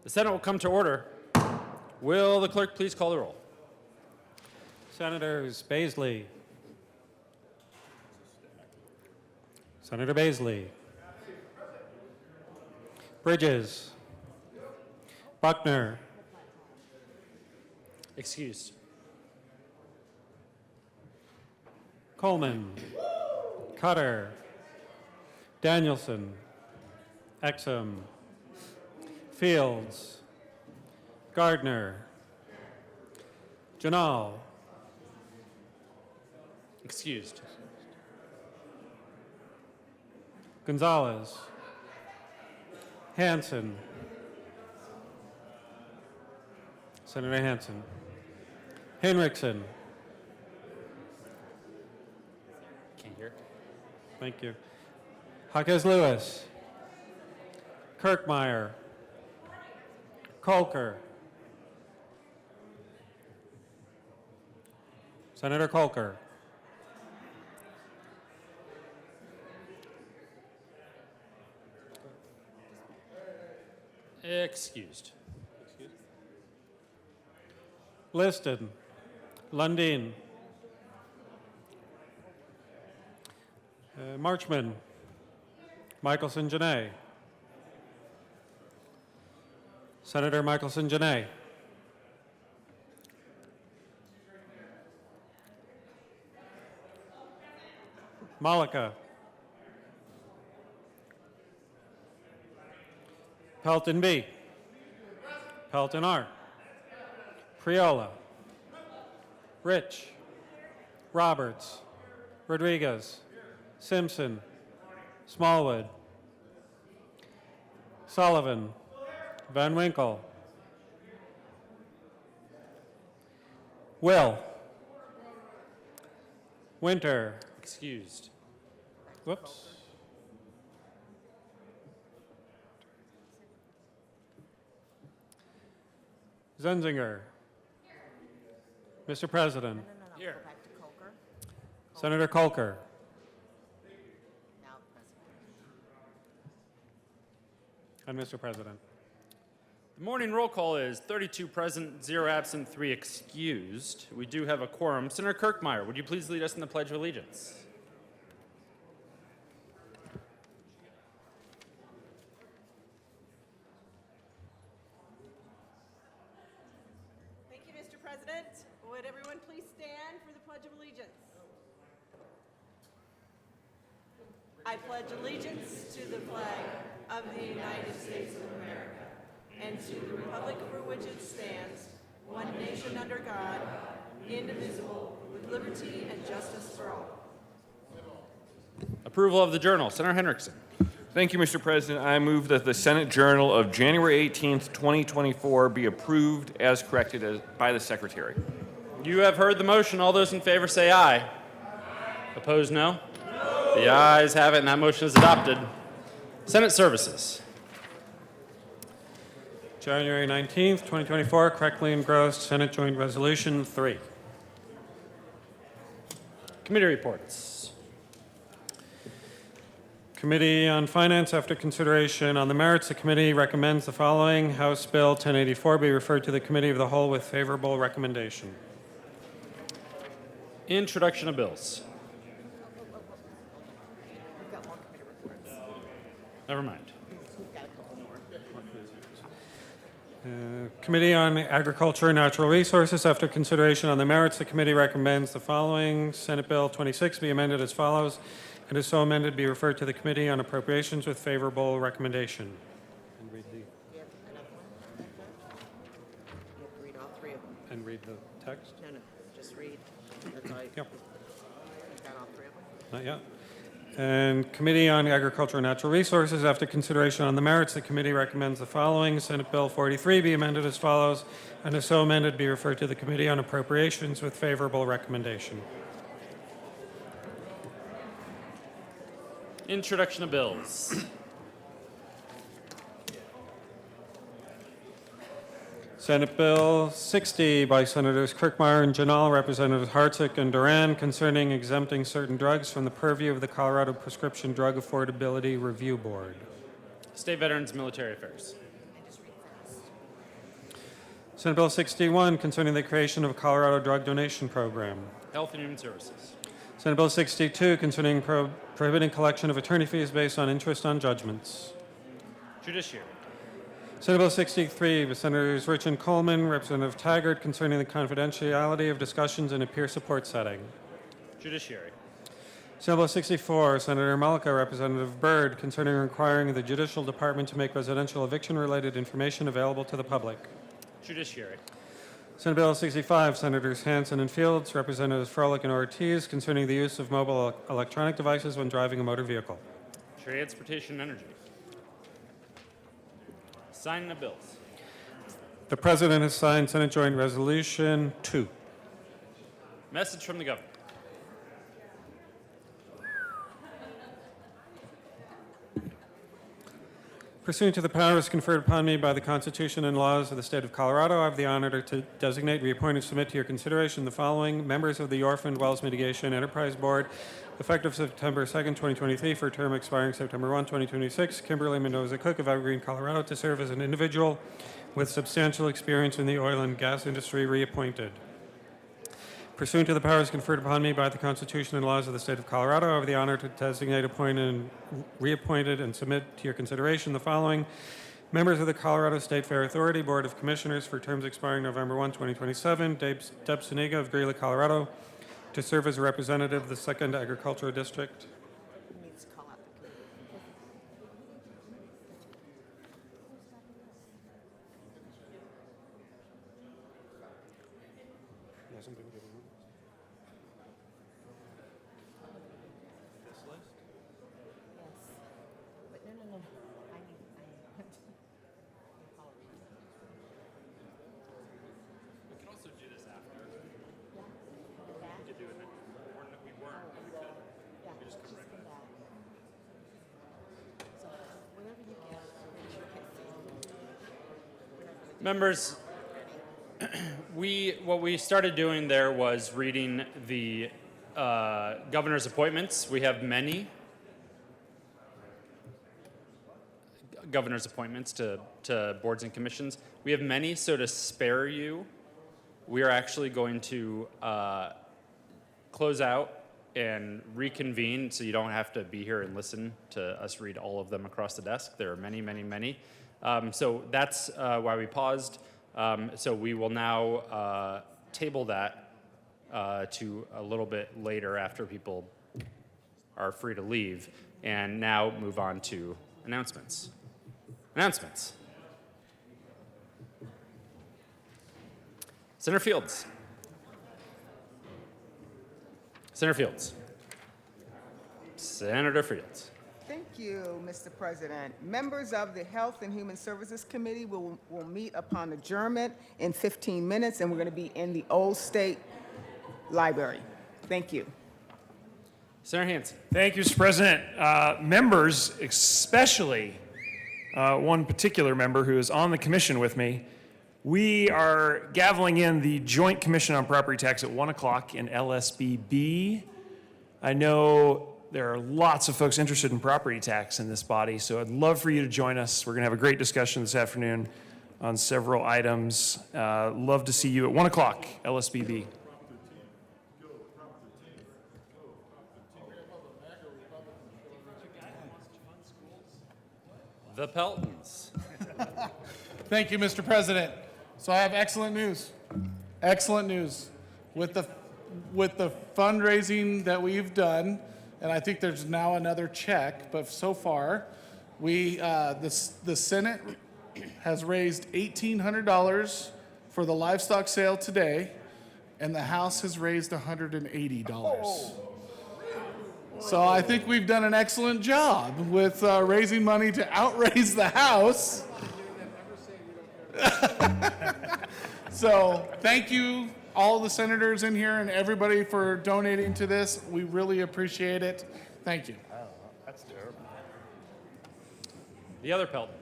The Senate will come to order. Will the clerk please call the roll? Senators Baisley. Senator Baisley. Bridges. Buckner. Excused. Coleman. Cutter. Danielson. Exum. Fields. Gardner. Janal. Excused. Gonzalez. Hanson. Senator Hanson. Henriksen. Can't hear. Thank you. Jaquez Lewis. Kirkmeyer. Kolker. Senator Kolker. Excused. Liston. Lundin. Marchman. Michelson Janae. Senator Michelson Janae. Malika. Pelton B. Pelton R. Priola. Rich. Roberts. Rodriguez. Simpson. Smallwood. Sullivan. Van Winkle. Will. Winter. Excused. Whoops. Zenzinger. Mr. President. Here. Go back to Kolker. Senator Kolker. Now President. And Mr. President. The morning roll call is 32 present, 0 absent, 3 excused. We do have a quorum. Senator Kirkmeyer, would you please lead us in the Pledge of Allegiance? Thank you, Mr. President. Would everyone please stand for the Pledge of Allegiance? I pledge allegiance to the flag of the United States of America and to the republic for which it stands, one nation under God, indivisible, with liberty and justice for all. Approval of the journal. Senator Henriksen. Thank you, Mr. President. I move that the Senate Journal of January 18th, 2024 be approved as corrected by the Secretary. You have heard the motion. All those in favor say aye. Opposed, no? The ayes have it, and that motion is adopted. Senate Services. January 19th, 2024, correctly engrossed Senate Joint Resolution 3. Committee reports. Committee on Finance, after consideration on the merits, the committee recommends the following: House Bill 1084 be referred to the Committee of the Whole with favorable recommendation. Introduction of bills. We've got more committee reports. Never mind. We've got a couple more. Committee on Agriculture and Natural Resources, after consideration on the merits, the committee recommends the following: Senate Bill 26 be amended as follows, and is so amended be referred to the Committee on Appropriations with favorable recommendation. And read Do you have another one? You have to read all three of them. the text? No, just read. That's all you. Yep. You got all three of them? Not yet. And Committee on Agriculture and Natural Resources, after consideration on the merits, the committee recommends the following: Senate Bill 43 be amended as follows, and is so amended be referred to the Committee on Appropriations with favorable recommendation. Introduction of bills. Senate Bill 60 by Senators Kirkmeyer and Janal, Representatives Hartsock and Duran, concerning exempting certain drugs from the purview of the Colorado Prescription Drug Affordability Review Board. State Veterans Military Affairs. I just read first. Senate Bill 61, concerning the creation of a Colorado drug donation program. Health and Human Services. Senate Bill 62, concerning prohibiting collection of attorney fees based on interest on judgments. Judiciary. Senate Bill 63, with Senators Rich and Coleman, Representative Taggart, concerning the confidentiality of discussions in a peer support setting. Judiciary. Senate Bill 64, Senator Malika, Representative Byrd, concerning requiring the Judicial Department to make residential eviction-related information available to the public. Judiciary. Senate Bill 65, Senators Hansen and Fields, Representatives Froelich and Ortiz, concerning the use of mobile electronic devices when driving a motor vehicle. Transportation and Energy. Signing of bills. The President has signed Senate Joint Resolution 2. Message from the governor. Pursuant to the powers conferred upon me by the Constitution and laws of the State of Colorado, I have the honor to designate, reappoint, and submit to your consideration the following members of the Orphan Wells Mitigation Enterprise Board, effective September 2nd, 2023, for a term expiring September 1, 2026. Kimberly Mendoza Cook of Evergreen, Colorado, to serve as an individual with substantial experience in the oil and gas industry, reappointed. Pursuant to the powers conferred upon me by the Constitution and laws of the State of Colorado, I have the honor to designate, appoint, and reappointed and submit to your consideration the following members of the Colorado State Fair Authority Board of Commissioners for terms expiring November 1, 2027. Deb Suniga of Greeley, Colorado, to serve as a representative of the 2nd Agricultural District. Needs to call out the committee. Yes. But no. I need. We can also do this after. Yeah. We could do it. We weren't. but We could. Yeah, just let's come right do back. that. So whenever you get, Members, what we started doing there was reading the governor's appointments. We have many governor's appointments to boards and commissions. We have many, so to spare you, we are actually going to close out and reconvene so you don't have to be here and listen to us read all of them across the desk. There are many, many, many. So that's why we paused. So we will now table that to a little bit later after people are free to leave, and now move on to announcements. Announcements. Senator Fields. Senator Fields. Senator Fields. Thank you, Mr. President. Members of the Health and Human Services Committee will meet upon adjournment in 15 minutes, and we're going to be in the Old State Library. Thank you. Senator Hansen. Thank you, Mr. President. Members, especially one particular member who is on the commission with me, we are gaveling in the Joint Commission on Property Tax at 1 o'clock in LSBB. I know there are lots of folks interested in property tax in this body, so I'd love for you to join us. We're going to have a great discussion this afternoon on several items. Love to see you at 1 o'clock, LSBB. The Peltons. Thank you, Mr. President. So I have excellent news. Excellent news. With the fundraising that we've done, and I think there's now another check, but so far, the Senate has raised $1,800 for the livestock sale today, and the House has raised $180. So I think we've done an excellent job with raising money to outraise the House. So thank you, all the senators in here and everybody for donating to this. We really appreciate it. Thank you. The other Pelton.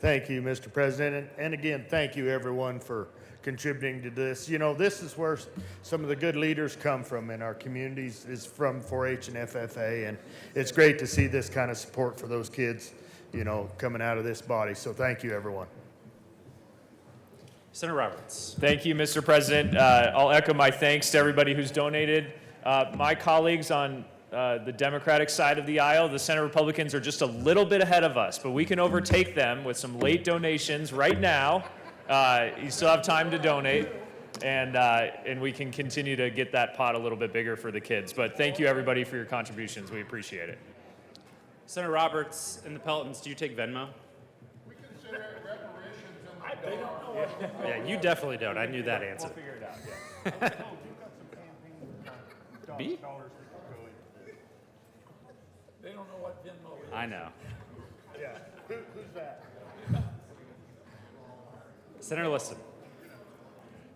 Thank you, Mr. President. And again, thank you, everyone, for contributing to this. You know, this is where some of the good leaders come from in our communities, is from 4-H and FFA. And it's great to see this kind of support for those kids, you know, coming out of this body. So thank you, everyone. Senator Roberts. Thank you, Mr. President. I'll echo my thanks to everybody who's donated. My colleagues on the Democratic side of the aisle, the Senate Republicans, are just a little bit ahead of us, but we can overtake them with some late donations right now. You still have time to donate, and we can continue to get that pot a little bit bigger for the kids. But thank you, everybody, for your contributions. We appreciate it. Senator Roberts and the Peltons, do you take Venmo? Yeah, you definitely don't. I knew that answer. Figure it out, yeah. B? They don't know what Venmo is. I know. Yeah. Who's that? Senator Liston.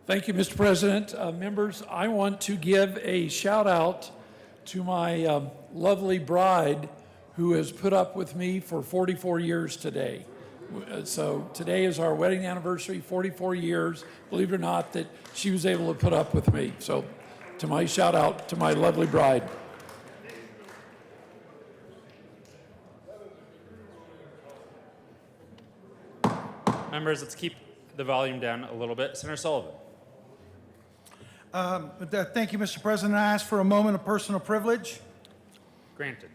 Thank you, Mr. President. Members, I want to give a shout out to my lovely bride who has put up with me for 44 years today. So today is our wedding anniversary, 44 years, believe it or not, that she was able to put up with me. So to my shout out to my lovely bride. Members, let's keep the volume down a little bit. Senator Sullivan. Thank you, Mr. President. I ask for a moment of personal privilege. Granted.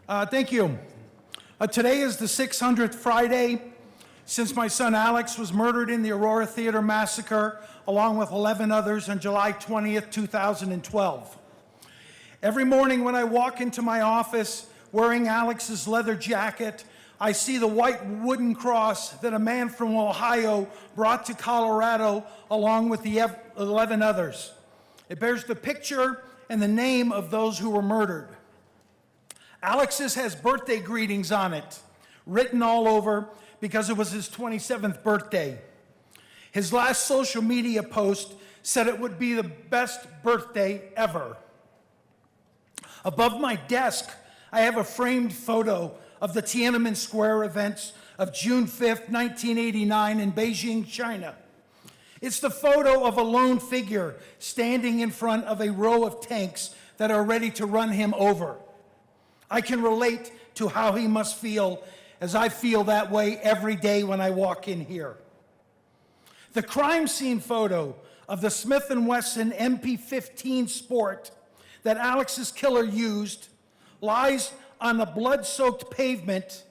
Thank you. Today is the 600th Friday since my son Alex was murdered in the Aurora Theater massacre, along with 11 others on July 20th, 2012. Every morning when I walk into my office wearing Alex's leather jacket, I see the white wooden cross that a man from Ohio brought to Colorado along with the 11 others. It bears the picture and the name of those who were murdered. Alex's has birthday greetings on it, written all over because it was his 27th birthday. His last social media post said it would be the best birthday ever. Above my desk, I have a framed photo of the Tiananmen Square events of June 5th, 1989 in Beijing, China. It's the photo of a lone figure standing in front of a row of tanks that are ready to run him over. I can relate to how he must feel, as I feel that way every day when I walk in here. The crime scene photo of the Smith & Wesson MP-15 Sport that Alex's killer used lies on the blood-soaked pavement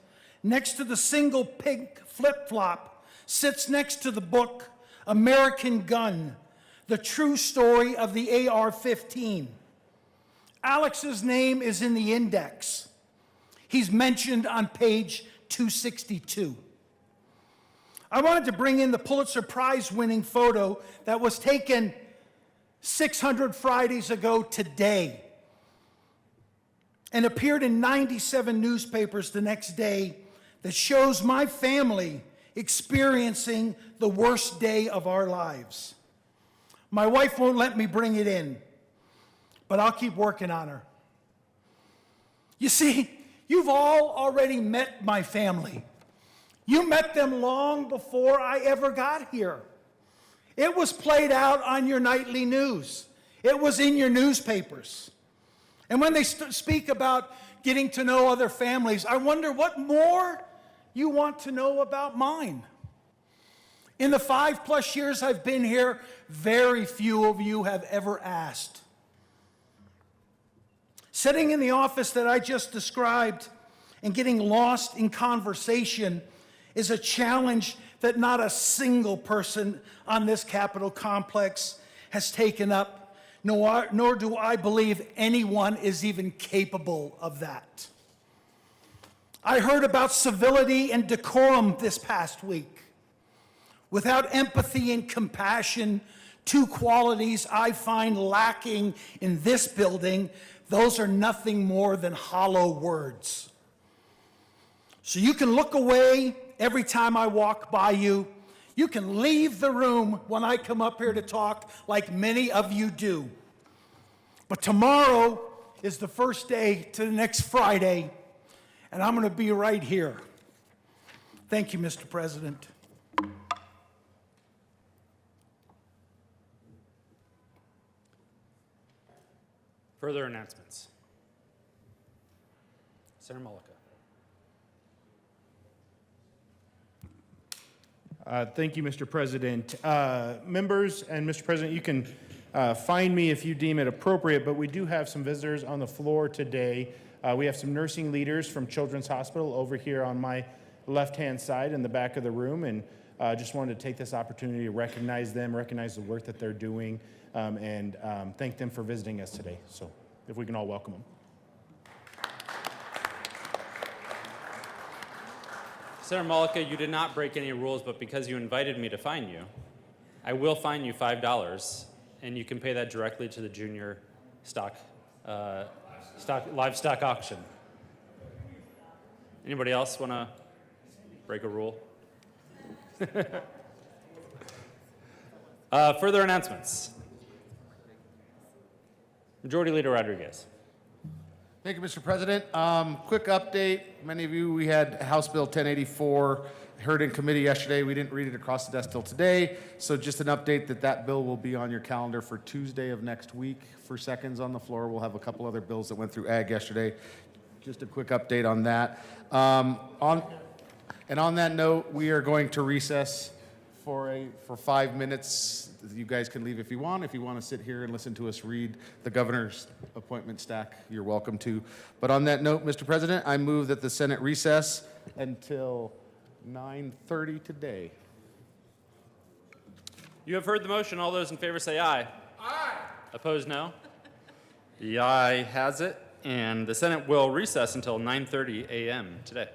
next to the single pink flip-flop, sits next to the book American Gun, the true story of the AR-15. Alex's name is in the index. He's mentioned on page 262. I wanted to bring in the Pulitzer Prize-winning photo that was taken 600 Fridays ago today and appeared in 97 newspapers the next day that shows my family experiencing the worst day of our lives. My wife won't let me bring it in, but I'll keep working on her. You see, you've all already met my family. You met them long before I ever got here. It was played out on your nightly news. It was in your newspapers. And when they speak about getting to know other families, I wonder what more you want to know about mine. In the 5+ years I've been here, very few of you have ever asked. Sitting in the office that I just described and getting lost in conversation is a challenge that not a single person on this Capitol complex has taken up, nor do I believe anyone is even capable of that. I heard about civility and decorum this past week. Without empathy and compassion, two qualities I find lacking in this building, those are nothing more than hollow words. So you can look away every time I walk by you. You can leave the room when I come up here to talk, like many of you do. But tomorrow is the first day to the next Friday, and I'm going to be right here. Thank you, Mr. President. Further announcements. Senator Mullica. Thank you, Mr. President. Members and Mr. President, you can find me if you deem it appropriate, but we do have some visitors on the floor today. We have some nursing leaders from Children's Hospital over here on my left-hand side in the back of the room, and just wanted to take this opportunity to recognize them, recognize the work that they're doing, and thank them for visiting us today. So if we can all welcome them. Senator Malika, you did not break any rules, but because you invited me to fine you, I will fine you $5, and you can pay that directly to the junior livestock auction. Anybody else want to break a rule? Further announcements. Majority Leader Rodriguez. Thank you, Mr. President. Quick update. Many of you, we had House Bill 1084 heard in committee yesterday. We didn't read it across the desk till today. So just an update that that bill will be on your calendar for Tuesday of next week for seconds on the floor. We'll have a couple other bills that went through ag yesterday. Just a quick update on that. On that note, we are going to recess for 5 minutes. You guys can leave if you want. If you want to sit here and listen to us read the governor's appointment stack, you're welcome to. But on that note, Mr. President, I move that the Senate recess until 9:30 today. You have heard the motion. All those in favor say aye. Aye. Opposed, no. The aye has it, and the Senate will recess until 9:30 a.m. today.